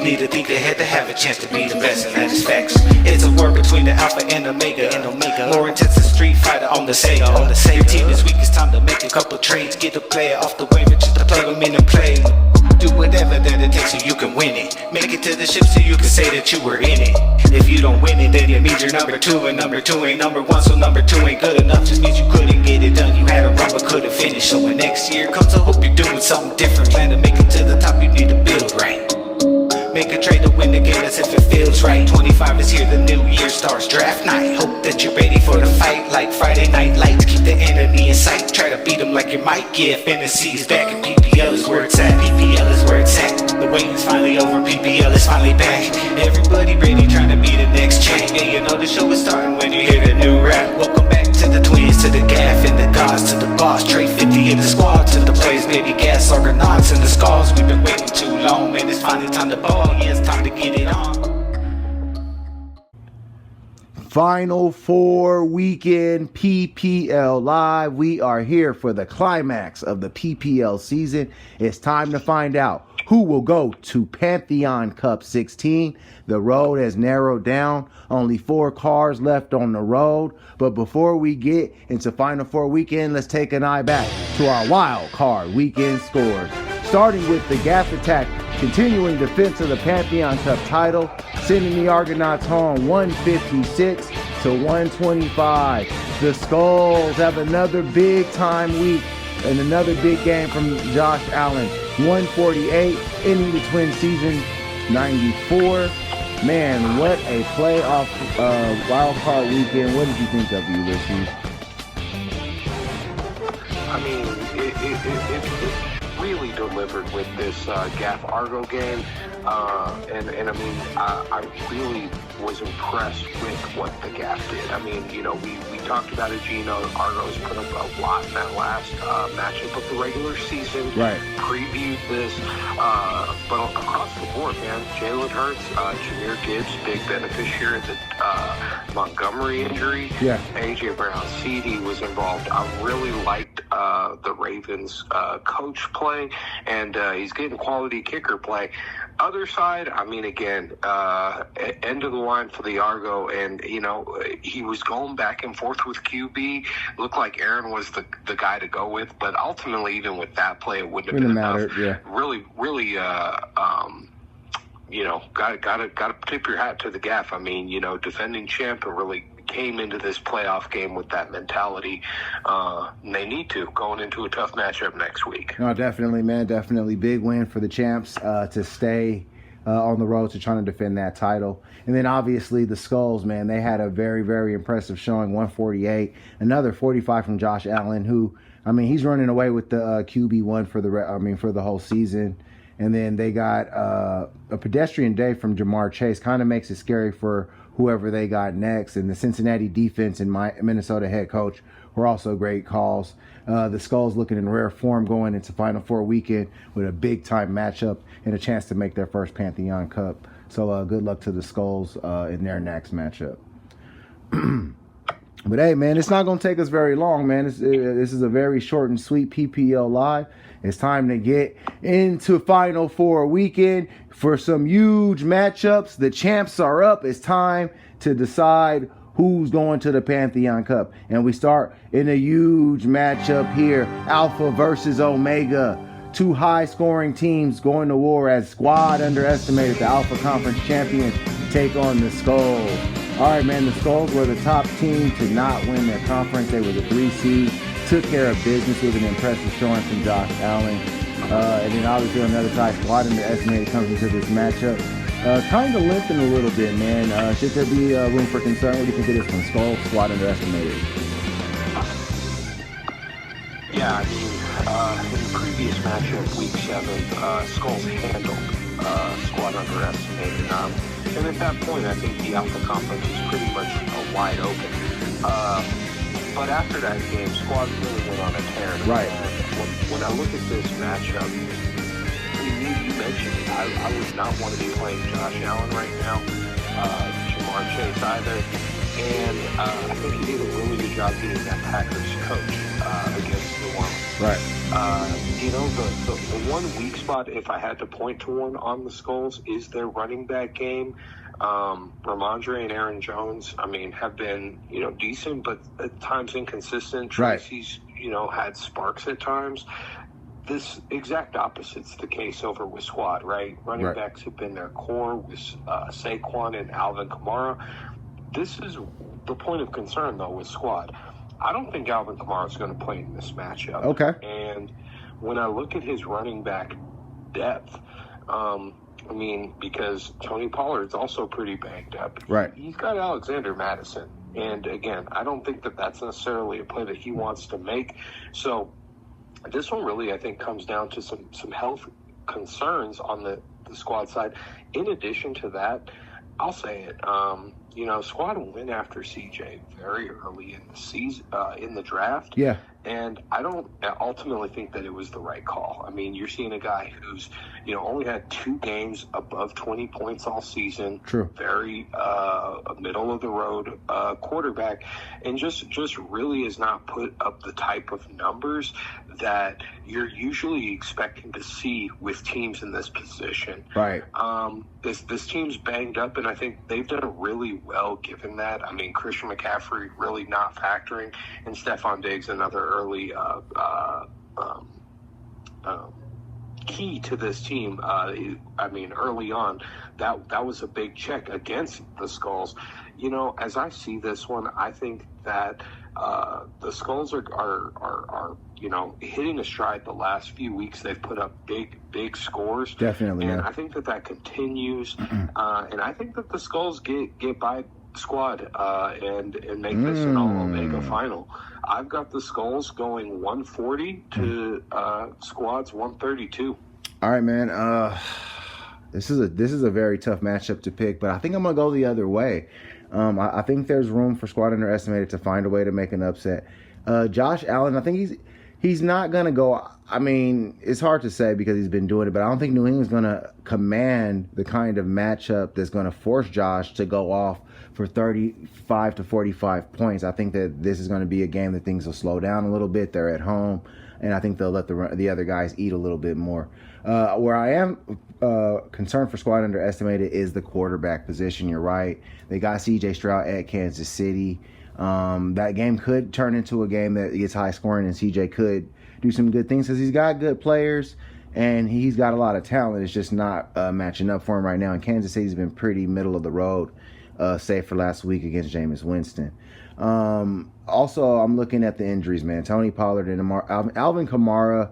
need to think ahead to have a chance to be the best, and that is facts. It's a war between the alpha and omega. More intense than Street Fighter on the Sega. Your team is weak, it's time to make a couple trades. Get a player off the waiver just to plug them in and play. Do whatever that it takes so you can win it. Make it to the ship so you can say that you were in it. If you don't win it, then it means you're number 2, and number 2 ain't number 1, so number 2 ain't good enough. Just means you couldn't get it done. You had a run but couldn't finish. So when next year comes, I hope you're doing something different. Plan to make it to the top, you need to build right. Make a trade to win the game as if it feels right. 25 is here, the new year starts, draft night. Hope that you're ready for the fight like Friday Night Lights. Keep the enemy in sight, try to beat them like you might. Yeah, fantasy's back and PPL is where it's at. PPL is where it's at. The wait is finally over, PPL is finally back. Everybody ready, trying to be the next champ. Yeah, you know the show is starting when you hear the new rap. Welcome back to the twins, to the gaff and the gods, to the boss. Trade 50 in the squad, to the plays, baby gas, Argonauts and the skulls. We've been waiting too long, man, it's finally time to ball. Yeah, it's time to get it on. Final Four weekend PPL Live. We are here for the climax of the PPL season. It's time to find out who will go to Pantheon Cup 16. The road has narrowed down. Only 4 cars left on the road. But before we get into Final Four weekend, let's take an eye back to our wild card weekend scores. Starting with the Gaff Attack, continuing defense of the Pantheon Cup title, sending the Argonauts home 156 to 125. The Skulls have another big time week and another big game from Josh Allen. 148, ending the Twin season 94. Man, what a playoff wild card weekend. What did you think of, Ulysses? I mean, it really delivered with this Gaff Argo game. And I mean, I really was impressed with what the Gaff did. I mean, you know, we talked about it, Gino. Argo's put up a lot in that last matchup of the regular season. Right. Previewed this. But across the board, man, Jalen Hurts, Jahmyr Gibbs, big beneficiary of the Montgomery injury. Yeah. A.J. Brown, CD was involved. I really liked the Ravens coach play, and he's getting quality kicker play. Other side, I mean, again, end of the line for the Argo, and, you know, he was going back and forth with QB. Looked like Aaron was the guy to go with, but ultimately, even with that play, it wouldn't have been enough. Yeah. Really, you know, gotta tip your hat to the Gaff. I mean, you know, defending champ and really came into this playoff game with that mentality. They need to, going into a tough matchup next week. No, definitely, man. Definitely big win for the champs to stay on the road to trying to defend that title. And then obviously the Skulls, man, they had a very, very impressive showing, 148. Another 45 from Josh Allen, who, I mean, he's running away with the QB1 for the whole season. And then they got a pedestrian day from Jamar Chase. Kind of makes it scary for whoever they got next. And the Cincinnati defense and Minnesota head coach were also great calls. The Skulls looking in rare form going into Final Four weekend with a big-time matchup and a chance to make their first Pantheon Cup. So good luck to the Skulls in their next matchup. But hey, man, it's not going to take us very long, man. This is a very short and sweet PPL Live. It's time to get into Final Four weekend for some huge matchups. The champs are up. It's time to decide who's going to the Pantheon Cup. And we start in a huge matchup here. Alpha versus Omega. 2 high-scoring teams going to war as Squad underestimated the Alpha Conference champions take on the Skulls. All right, man, the Skulls were the top team to not win their conference. They were the 3 seed. Took care of business with an impressive showing from Josh Allen. And then obviously on the other side, Squad underestimated comes into this matchup. Kind of limping a little bit, man. Should there be room for concern? What do you think it is from Skulls? Squad underestimated. Yeah, I mean, in the previous matchup, Week 7, Skulls handled Squad underestimated. And at that point, I think the Alpha Conference was pretty much wide open. But after that game, Squad really went on a tear. Right. When I look at this matchup, you mentioned it. I would not want to be playing Josh Allen right now, Jamar Chase either. And I think he did a really good job getting that Packers coach against New Orleans. Right. The one weak spot, if I had to point to one on the Skulls, is their running back game. Ramondre and Aaron Jones, have been, decent, but at times inconsistent. Right. Tracy's, had sparks at times. This exact opposite's the case over with Squad, right? Running backs have been their core with Saquon and Alvin Kamara. This is the point of concern, though, with Squad. I don't think Alvin Kamara is going to play in this matchup. Okay. And when I look at his running back depth, because Tony Pollard's also pretty banged up. Right. He's got Alexander Madison. And, again, I don't think that that's necessarily a play that he wants to make. So this one really, I think, comes down to some health concerns on the Squad side. In addition to that, I'll say it, Squad went after CJ very early in the season, in the draft. Yeah. And I don't ultimately think that it was the right call. You're seeing a guy who's, only had 2 games above 20 points all season. True. Very middle of the road quarterback, and just really has not put up the type of numbers that you're usually expecting to see with teams in this position. Right. This team's banged up, and I think they've done really well given that. Christian McCaffrey really not factoring, and Stephon Diggs, another early key to this team. Early on, that was a big check against the Skulls. As I see this one, I think that the Skulls are hitting a stride the last few weeks. They've put up big scores. Definitely, and man. I think that continues. And I think that the Skulls get by Squad and make this an all-Omega final. I've got the Skulls going 140 to Squad's 132. All right, man. This is a very tough matchup to pick, but I think I'm gonna go the other way. I think there's room for Squad Underestimated to find a way to make an upset. Josh Allen, I think he's not gonna go. It's hard to say because he's been doing it, but I don't think New England's gonna command the kind of matchup that's gonna force Josh to go off for 35 to 45 points. I think that this is going to be a game that things will slow down a little bit. They're at home, and I think they'll let the other guys eat a little bit more. Where I am concerned for Squad Underestimated is the quarterback position. You're right. They got C.J. Stroud at Kansas City. That game could turn into a game that gets high scoring, and C.J. could do some good things because he's got good players, and he's got a lot of talent. It's just not matching up for him right now. And Kansas City's been pretty middle of the road. Save for last week against Jameis Winston. Also, I'm looking at the injuries, man. Tony Pollard and Alvin Kamara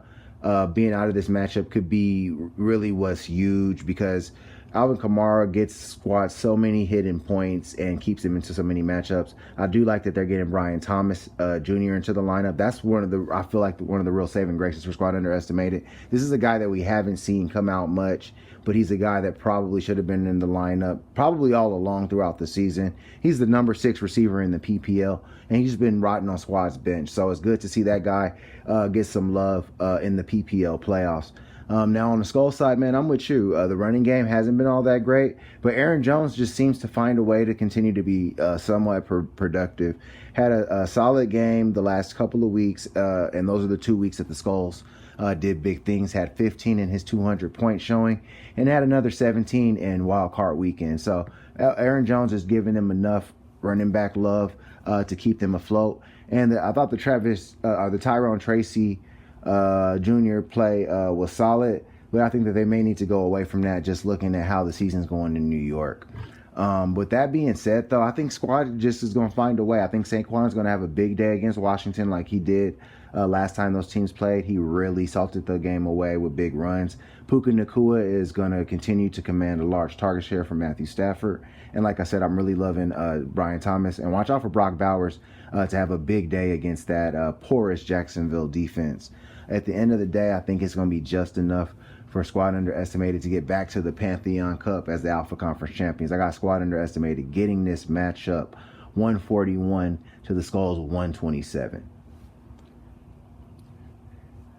being out of this matchup could be really was huge because Alvin Kamara gets Squad so many hidden points and keeps him into so many matchups. I do like that they're getting Brian Thomas Jr. into the lineup. That's I feel like one of the real saving graces for Squad Underestimated. This is a guy that we haven't seen come out much, but he's a guy that probably should have been in the lineup probably all along throughout the season. He's the number 6 receiver in the PPL, and he's been rotting on Squad's bench. So it's good to see that guy get some love in the PPL playoffs. Now on the Skull side, man, I'm with you. The running game hasn't been all that great, but Aaron Jones just seems to find a way to continue to be somewhat productive. Had a solid game the last couple of weeks, and those are the 2 weeks that the Skulls did big things. Had 15 in his 200-point showing, and had another 17 in Wild Card Weekend. So Aaron Jones is giving them enough running back love to keep them afloat. And I thought the Tyrone Tracy Jr. play was solid, but I think that they may need to go away from that just looking at how the season's going in New York. With that being said, though, I think Squad just is going to find a way. I think Saquon's going to have a big day against Washington like he did last time those teams played. He really salted the game away with big runs. Puka Nacua is going to continue to command a large target share from Matthew Stafford. And like I said, I'm really loving Brian Thomas. And watch out for Brock Bowers to have a big day against that porous Jacksonville defense. At the end of the day, I think it's going to be just enough for Squad Underestimated to get back to the Pantheon Cup as the Alpha Conference champions. I got Squad Underestimated getting this matchup 141 to the Skulls 127.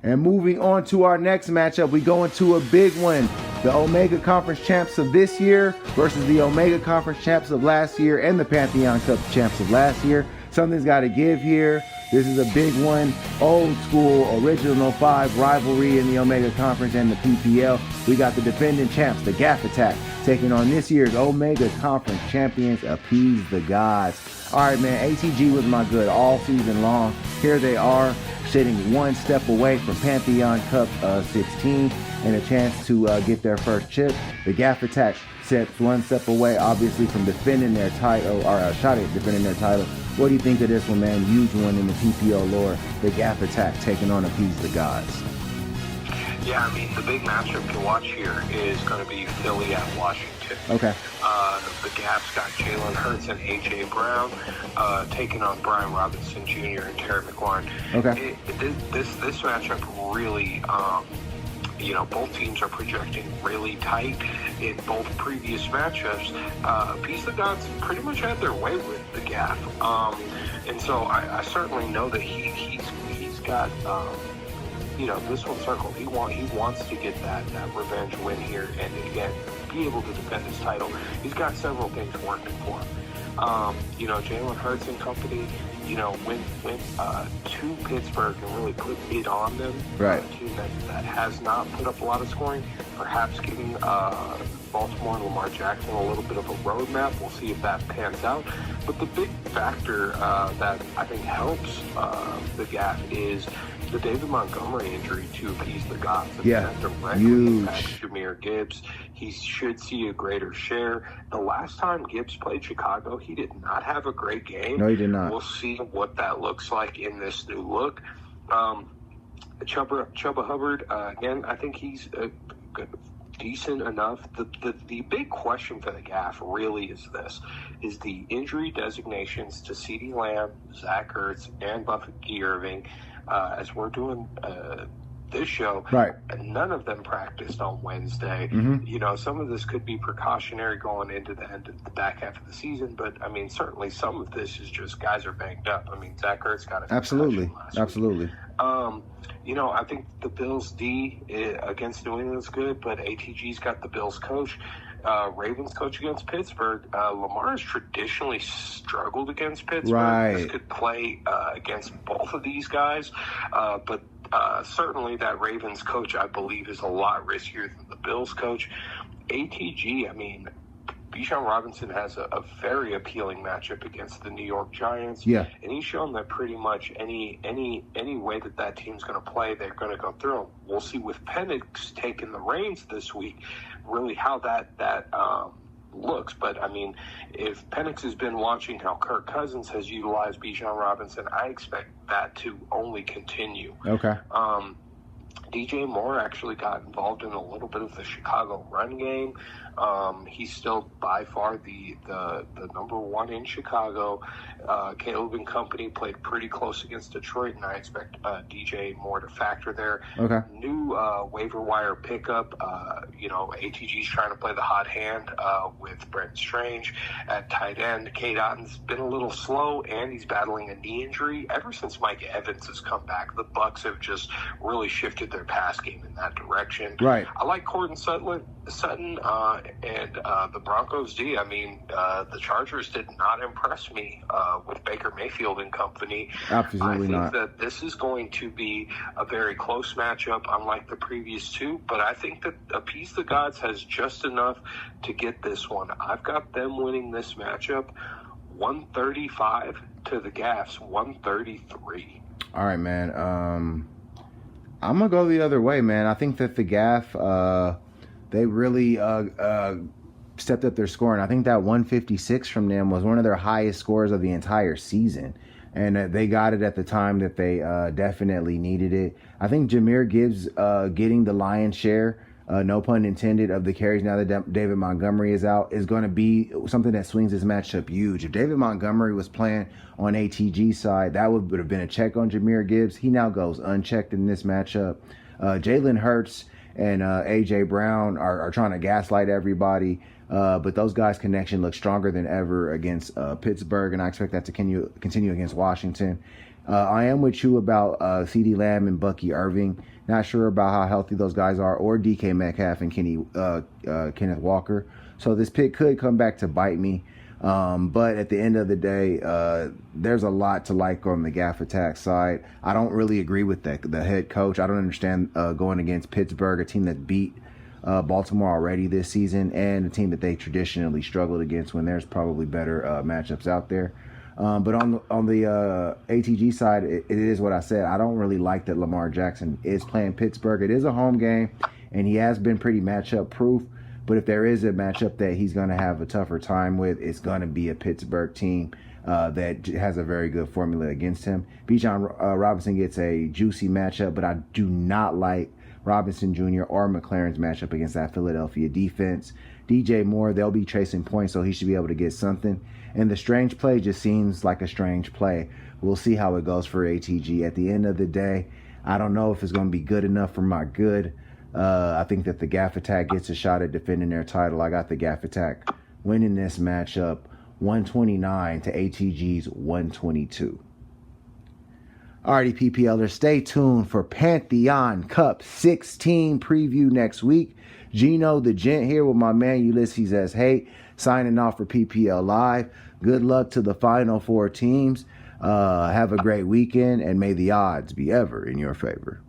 And moving on to our next matchup, we go into a big one. The Omega Conference champs of this year versus the Omega Conference champs of last year and the Pantheon Cup champs of last year. Something's got to give here. This is a big one, old school, original 5 rivalry in the Omega Conference and the PPL. We got the defending champs, the Gaff Attack, taking on this year's Omega Conference champions, Appease the Gods. All right, man, ATG was my good all season long. Here they are, sitting one step away from Pantheon Cup 16 and a chance to get their first chip. The Gaff Attack sits one step away, obviously, from defending their title, or a shot at defending their title. What do you think of this one, man? Huge one in the PPL lore. The Gaff Attack taking on Appease the Gods. Yeah, I mean, the big matchup to watch here is going to be Philly at Washington. Okay. The Gaff's got Jalen Hurts and A.J. Brown taking on Brian Robinson Jr. and Terry McLaurin. Okay. This matchup really, both teams are projecting really tight in both previous matchups. Appease the Gods pretty much had their way with the Gaff. And so I certainly know that he's got... this one circled. He wants to get that revenge win here, and again, be able to defend his title. He's got several things working for him. Jalen Hurts and company, went to Pittsburgh and really put it on them. Right. A team that has not put up a lot of scoring, perhaps giving Baltimore and Lamar Jackson a little bit of a roadmap. We'll see if that pans out. But the big factor that I think helps the Gaff is the David Montgomery injury to Appease the Gods. Yeah, huge. Jahmyr Gibbs, he should see a greater share. The last time Gibbs played Chicago, he did not have a great game. No, he did not. We'll see what that looks like in this new look. Chuba Hubbard, again, I think he's decent enough. The big question for the Gaff really is this, is the injury designations to CeeDee Lamb, Zach Ertz, and Bucky Irving. As we're doing this show, right? None of them practiced on Wednesday. Mm-hmm. Some of this could be precautionary going into the back half of the season, but I mean, certainly some of this is just guys are banged up. I mean, Zach Ertz got a absolutely. I think the Bills D against New England's good, but ATG's got the Bills coach. Ravens coach against Pittsburgh. Lamar has traditionally struggled against Pittsburgh. Right. This could play against both of these guys, but certainly that Ravens coach, I believe, is a lot riskier than the Bills coach. ATG, I mean, Bijan Robinson has a very appealing matchup against the New York Giants. Yeah. And he's shown that pretty much any way that team's going to play, they're going to go through him. We'll see with Penix taking the reins this week, really how that looks. But, I mean, if Penix has been watching how Kirk Cousins has utilized Bijan Robinson, I expect that to only continue. Okay. DJ Moore actually got involved in a little bit of the Chicago run game. He's still by far the number one in Chicago. Caleb and company played pretty close against Detroit, and I expect DJ Moore to factor there. Okay. New waiver wire pickup. ATG's trying to play the hot hand with Brent Strange at tight end. Cade Otton's been a little slow, and he's battling a knee injury. Ever since Mike Evans has come back, the Bucs have just really shifted their pass game in that direction. Right. I like Courtland Sutton and the Broncos D. I mean, the Chargers did not impress me with Baker Mayfield and company. Absolutely not. I think that this is going to be a very close matchup, unlike the previous two, but I think that Appease the Gods has just enough to get this one. I've got them winning this matchup 135 to the Gaffs 133. All right, man. I'm going to go the other way, man. I think that the Gaff, they really stepped up their scoring. I think that 156 from them was one of their highest scores of the entire season. And they got it at the time that they definitely needed it. I think Jahmyr Gibbs getting the lion's share, no pun intended, of the carries now that David Montgomery is out is going to be something that swings this matchup huge. If David Montgomery was playing on ATG side, that would have been a check on Jahmyr Gibbs. He now goes unchecked in this matchup. Jalen Hurts and A.J. Brown are trying to gaslight everybody, but those guys' connection looks stronger than ever against Pittsburgh, and I expect that to continue against Washington. I am with you about CeeDee Lamb and Bucky Irving. Not sure about how healthy those guys are, or DK Metcalf and Kenneth Walker. So this pick could come back to bite me. But at the end of the day, there's a lot to like on the Gaff Attack side. I don't really agree with the head coach. I don't understand going against Pittsburgh, a team that beat Baltimore already this season, and a team that they traditionally struggled against when there's probably better matchups out there. But on the ATG side, it is what I said. I don't really like that Lamar Jackson is playing Pittsburgh. It is a home game, and he has been pretty matchup proof. But if there is a matchup that he's going to have a tougher time with, it's going to be a Pittsburgh team that has a very good formula against him. Bijan Robinson gets a juicy matchup, but I do not like Robinson Jr. or McLaurin's matchup against that Philadelphia defense. DJ Moore, they'll be chasing points, so he should be able to get something. And the strange play just seems like a strange play. We'll see how it goes for ATG. At the end of the day, I don't know if it's going to be good enough for my good. I think that the Gaff Attack gets a shot at defending their title. I got the Gaff Attack winning this matchup 129 to ATG's 122. Alrighty, PPLers, stay tuned for Pantheon Cup 16 preview next week. Gino the Gent here with my man Ulysses S. Haight signing off for PPL Live. Good luck to the final 4 teams. Have a great weekend, and may the odds be ever in your favor.